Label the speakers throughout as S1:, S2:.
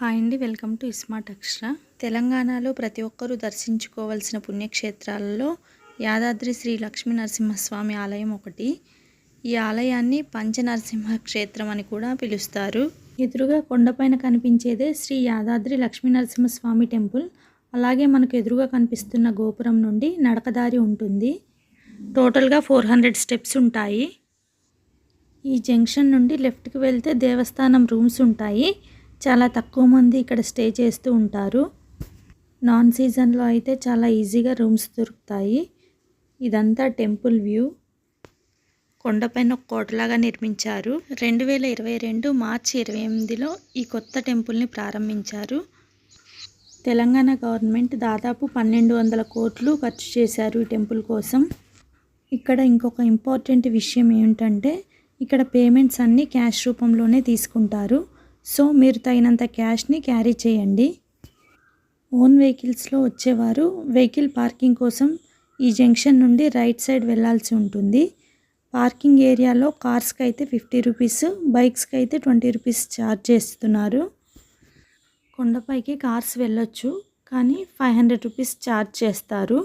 S1: Hi అండి, welcome to smart అక్షర. తెలంగాణలో ప్రతి ఒక్కరూ దర్శించుకోవాల్సిన పుణ్యక్షేత్రాలలో యాదాద్రి శ్రీ లక్ష్మీ నరసింహస్వామి ఆలయం ఒకటి. ఈ ఆలయాన్ని పంచనరసింహ క్షేత్రం అని కూడా పిలుస్తారు. ఎదురుగా కొండపైన కనిపించేదే శ్రీ యాదాద్రి లక్ష్మీ నరసింహస్వామి టెంపుల్. అలాగే మనకు ఎదురుగా కనిపిస్తున్న గోపురం నుండి నడకదారి ఉంటుంది. టోటల్గా 400 స్టెప్స్ ఉంటాయి. ఈ జంక్షన్ నుండి లెఫ్ట్కి వెళ్తే దేవస్థానం రూమ్స్ ఉంటాయి. చాలా తక్కువ మంది ఇక్కడ స్టే చేస్తూ ఉంటారు. నాన్ సీజన్లో అయితే చాలా ఈజీగా రూమ్స్ దొరుకుతాయి. ఇదంతా టెంపుల్ వ్యూ. కొండపైన ఒక కోటలాగా నిర్మించారు. 2022 మార్చి 28లో ఈ కొత్త టెంపుల్ని ప్రారంభించారు. తెలంగాణ గవర్నమెంట్ దాదాపు 1200 కోట్లు ఖర్చు చేశారు ఈ టెంపుల్ కోసం. ఇక్కడ ఇంకొక ఇంపార్టెంట్ విషయం ఏమిటంటే ఇక్కడ పేమెంట్స్ అన్నీ క్యాష్ రూపంలోనే తీసుకుంటారు. సో మీరు తగినంత క్యాష్ని క్యారీ చేయండి. ఓన్ వెహికల్స్లో వచ్చేవారు వెహికల్ పార్కింగ్ కోసం ఈ జంక్షన్ నుండి రైట్ సైడ్ వెళ్ళాల్సి ఉంటుంది. పార్కింగ్ ఏరియాలో కార్స్కి అయితే 50 రూపీస్, బైక్స్కి అయితే 20 రూపీస్ ఛార్జ్ చేస్తున్నారు. కొండపైకి కార్స్ వెళ్ళొచ్చు, కానీ 500 రూపీస్ ఛార్జ్ చేస్తారు.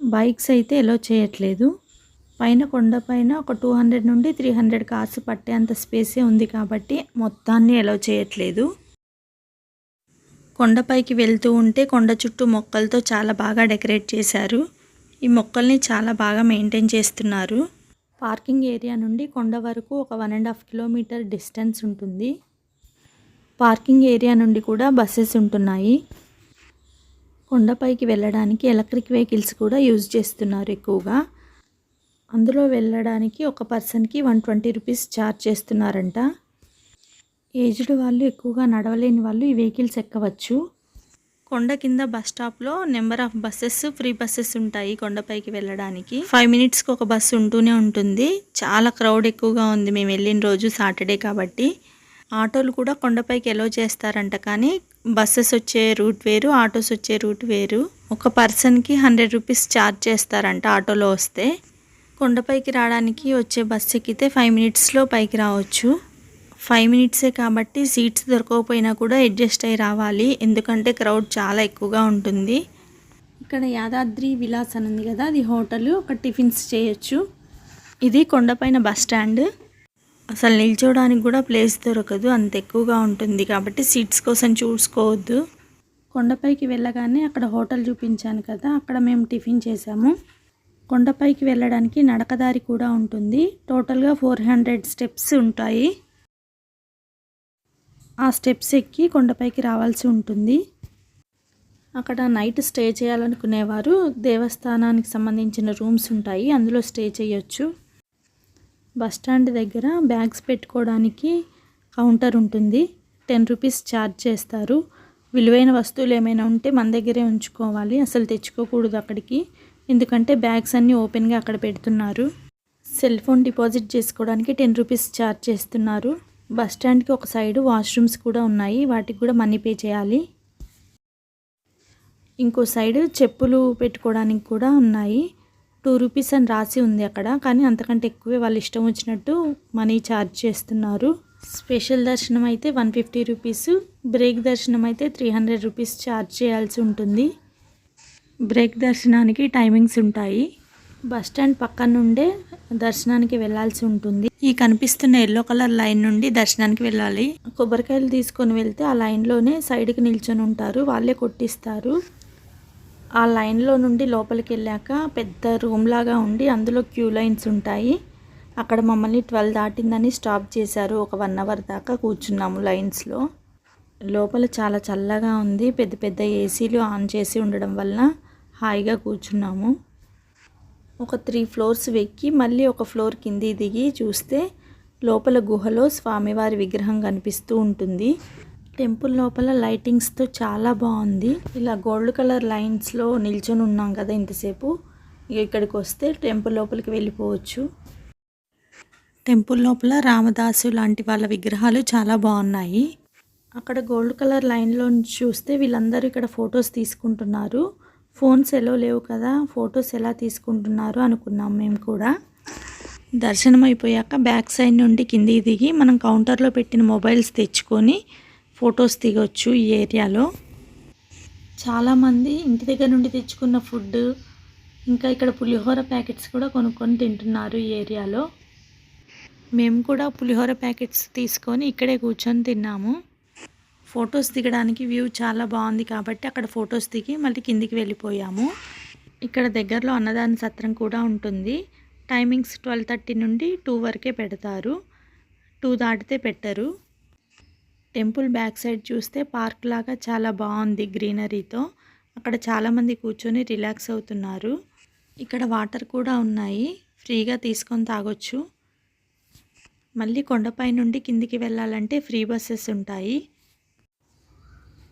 S1: బైక్స్ అయితే ఎలో చేయట్లేదు. పైన కొండపైన ఒక 200 నుండి 300 కార్స్ పట్టేంత స్పేసే ఉంది కాబట్టి మొత్తాన్ని ఎలో చేయట్లేదు. కొండపైకి వెళ్తూ ఉంటే కొండ చుట్టూ మొక్కలతో చాలా బాగా డెకరేట్ చేశారు. ఈ మొక్కల్ని చాలా బాగా మెయింటైన్ చేస్తున్నారు. పార్కింగ్ ఏరియా నుండి కొండ వరకు ఒక 1.5 కిలోమీటర్ డిస్టెన్స్ ఉంటుంది. పార్కింగ్ ఏరియా నుండి కూడా బస్సెస్ ఉంటున్నాయి. కొండపైకి వెళ్ళడానికి ఎలక్ట్రిక్ వెహికల్స్ కూడా యూజ్ చేస్తున్నారు ఎక్కువగా. అందులో వెళ్ళడానికి ఒక పర్సన్కి 120 రూపీస్ ఛార్జ్ చేస్తున్నారంట. ఏజ్డ్ వాళ్ళు, ఎక్కువగా నడవలేని వాళ్ళు ఈ వెహికల్స్ ఎక్కవచ్చు. కొండ కింద బస్ స్టాప్లో number of buses, free buses ఉంటాయి. కొండపైకి వెళ్ళడానికి 5 మినిట్స్కి ఒక బస్సు ఉంటూనే ఉంటుంది. చాలా క్రౌడ్ ఎక్కువగా ఉంది మేము వెళ్ళిన రోజు, సాటర్డే కాబట్టి. ఆటోలు కూడా కొండపైకి ఎలో చేస్తారంట, కానీ బస్సెస్ వచ్చే రూట్ వేరు, ఆటోస్ వచ్చే రూట్ వేరు. ఒక పర్సన్కి 100 రూపీస్ ఛార్జ్ చేస్తారంట ఆటోలో వస్తే. కొండపైకి రావడానికి వచ్చే బస్సు ఎక్కితే 5 మినిట్స్లో పైకి రావచ్చు. 5 మినిట్సే కాబట్టి సీట్స్ దొరకకపోయినా కూడా అడ్జస్ట్ అయ్యి రావాలి, ఎందుకంటే క్రౌడ్ చాలా ఎక్కువగా ఉంటుంది. ఇక్కడ యాదాద్రి విలాస్ అని ఉంది కదా, అది హోటల్. ఒక టిఫిన్స్ చేయొచ్చు. ఇది కొండపైన బస్ స్టాండ్. అసలు నిల్చోడానికి కూడా ప్లేస్ దొరకదు, అంత ఎక్కువగా ఉంటుంది కాబట్టి సీట్స్ కోసం చూసుకోవద్దు. కొండపైకి వెళ్ళగానే అక్కడ హోటల్ చూపించాను కదా, అక్కడ మేము టిఫిన్ చేసాము. కొండపైకి వెళ్ళడానికి నడకదారి కూడా ఉంటుంది. టోటల్గా 400 స్టెప్స్ ఉంటాయి. ఆ స్టెప్స్ ఎక్కి కొండపైకి రావాల్సి ఉంటుంది. అక్కడ నైట్ స్టే చేయాలనుకునేవారు దేవస్థానానికి సంబంధించిన రూమ్స్ ఉంటాయి, అందులో స్టే చేయొచ్చు. బస్ స్టాండ్ దగ్గర బ్యాగ్స్ పెట్టుకోవడానికి కౌంటర్ ఉంటుంది. 10 రూపీస్ ఛార్జ్ చేస్తారు. విలువైన వస్తువులు ఏమైనా ఉంటే మన దగ్గరే ఉంచుకోవాలి, అసలు తెచ్చుకోకూడదు అక్కడికి, ఎందుకంటే బ్యాగ్స్ అన్నీ ఓపెన్గా అక్కడ పెడుతున్నారు. సెల్ ఫోన్ డిపాజిట్ చేసుకోవడానికి 10 రూపీస్ ఛార్జ్ చేస్తున్నారు. బస్ స్టాండ్కి ఒక సైడు వాష్రూమ్స్ కూడా ఉన్నాయి, వాటికి కూడా మనీ పే చేయాలి. ఇంకో సైడు చెప్పులు పెట్టుకోవడానికి కూడా ఉన్నాయి. 2 రూపీస్ అని రాసి ఉంది అక్కడ, కానీ అంతకంటే ఎక్కువే వాళ్ళు ఇష్టం వచ్చినట్టు మనీ ఛార్జ్ చేస్తున్నారు. స్పెషల్ దర్శనం అయితే 150 రూపీస్, బ్రేక్ దర్శనం అయితే 300 రూపీస్ ఛార్జ్ చేయాల్సి ఉంటుంది. బ్రేక్ దర్శనానికి టైమింగ్స్ ఉంటాయి. బస్ స్టాండ్ పక్కన నుండే దర్శనానికి వెళ్ళాల్సి ఉంటుంది. ఈ కనిపిస్తున్న ఎల్లో కలర్ లైన్ నుండి దర్శనానికి వెళ్ళాలి. కొబ్బరికాయలు తీసుకొని వెళ్తే ఆ లైన్లోనే సైడ్కి నిల్చొని ఉంటారు, వాళ్ళే కొట్టిస్తారు. ఆ లైన్లో నుండి లోపలికి వెళ్ళాక పెద్ద రూమ్ లాగా ఉండి అందులో క్యూ లైన్స్ ఉంటాయి. అక్కడ మమ్మల్ని 12 దాటిందని స్టాప్ చేశారు. ఒక 1 అవర్ దాకా కూర్చున్నాము లైన్స్లో. లోపల చాలా చల్లగా ఉంది. పెద్ద పెద్ద ఏసీలు ఆన్ చేసి ఉండడం వల్ల హాయిగా కూర్చున్నాము. ఒక 3 ఫ్లోర్స్ ఎక్కి మళ్ళీ ఒక ఫ్లోర్ కింది దిగి చూస్తే లోపల గుహలో స్వామివారి విగ్రహం కనిపిస్తూ ఉంటుంది. టెంపుల్ లోపల లైటింగ్స్తో చాలా బాగుంది. ఇలా గోల్డ్ కలర్ లైన్స్లో నిల్చొని ఉన్నాం కదా ఇంతసేపు, ఇక్కడికి వస్తే టెంపుల్ లోపలికి వెళ్ళిపోవచ్చు. టెంపుల్ లోపల రామదాసు లాంటి వాళ్ళ విగ్రహాలు చాలా బాగున్నాయి. అక్కడ గోల్డ్ కలర్ లైన్లో చూస్తే వీళ్ళందరూ ఇక్కడ ఫొటోస్ తీసుకుంటున్నారు. ఫోన్స్ ఎలో లేవు కదా, ఫొటోస్ ఎలా తీసుకుంటున్నారు అనుకున్నాం మేము కూడా. దర్శనం అయిపోయాక బ్యాక్ సైడ్ నుండి కిందికి దిగి మనం కౌంటర్లో పెట్టిన మొబైల్స్ తెచ్చుకొని ఫొటోస్ దిగొచ్చు ఈ ఏరియాలో. చాలామంది ఇంటి దగ్గర నుండి తెచ్చుకున్న ఫుడ్, ఇంకా ఇక్కడ పులిహోర ప్యాకెట్స్ కూడా కొనుక్కొని తింటున్నారు ఈ ఏరియాలో. మేము కూడా పులిహోర ప్యాకెట్స్ తీసుకొని ఇక్కడే కూర్చొని తిన్నాము. ఫొటోస్ దిగడానికి వ్యూ చాలా బాగుంది కాబట్టి అక్కడ ఫొటోస్ దిగి మళ్ళీ కిందికి వెళ్ళిపోయాము. ఇక్కడ దగ్గరలో అన్నదాన సత్రం కూడా ఉంటుంది. టైమింగ్స్ 12:30 నుండి 2 వరకే పెడతారు. 2 దాటితే పెట్టరు. టెంపుల్ బ్యాక్ సైడ్ చూస్తే పార్క్ లాగా చాలా బాగుంది గ్రీనరీతో. అక్కడ చాలామంది కూర్చొని రిలాక్స్ అవుతున్నారు. ఇక్కడ వాటర్ కూడా ఉన్నాయి, ఫ్రీగా తీసుకొని తాగొచ్చు. మళ్ళీ కొండపై నుండి కిందికి వెళ్ళాలంటే ఫ్రీ బస్సెస్ ఉంటాయి.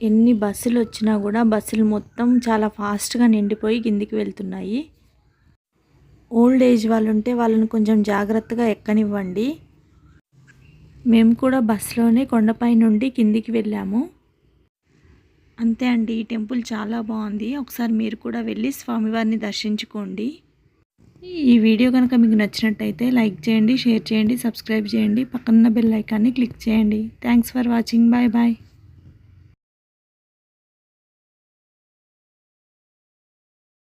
S1: ఎన్ని బస్సులు వచ్చినా కూడా బస్సులు మొత్తం చాలా ఫాస్ట్గా నిండిపోయి కిందికి వెళ్తున్నాయి. ఓల్డ్ ఏజ్ వాళ్ళు ఉంటే వాళ్ళని కొంచెం జాగ్రత్తగా ఎక్కనివ్వండి. మేము కూడా బస్సులోనే కొండపై నుండి కిందికి వెళ్ళాము. అంతే అండి, ఈ టెంపుల్ చాలా బాగుంది. ఒకసారి మీరు కూడా వెళ్ళి స్వామివారిని దర్శించుకోండి. ఈ వీడియో కనుక మీకు నచ్చినట్టయితే లైక్ చేయండి, షేర్ చేయండి, సబ్స్క్రైబ్ చేయండి, పక్కన బెల్ ఐకాన్ని క్లిక్ చేయండి. Thanks for watching. Bye bye.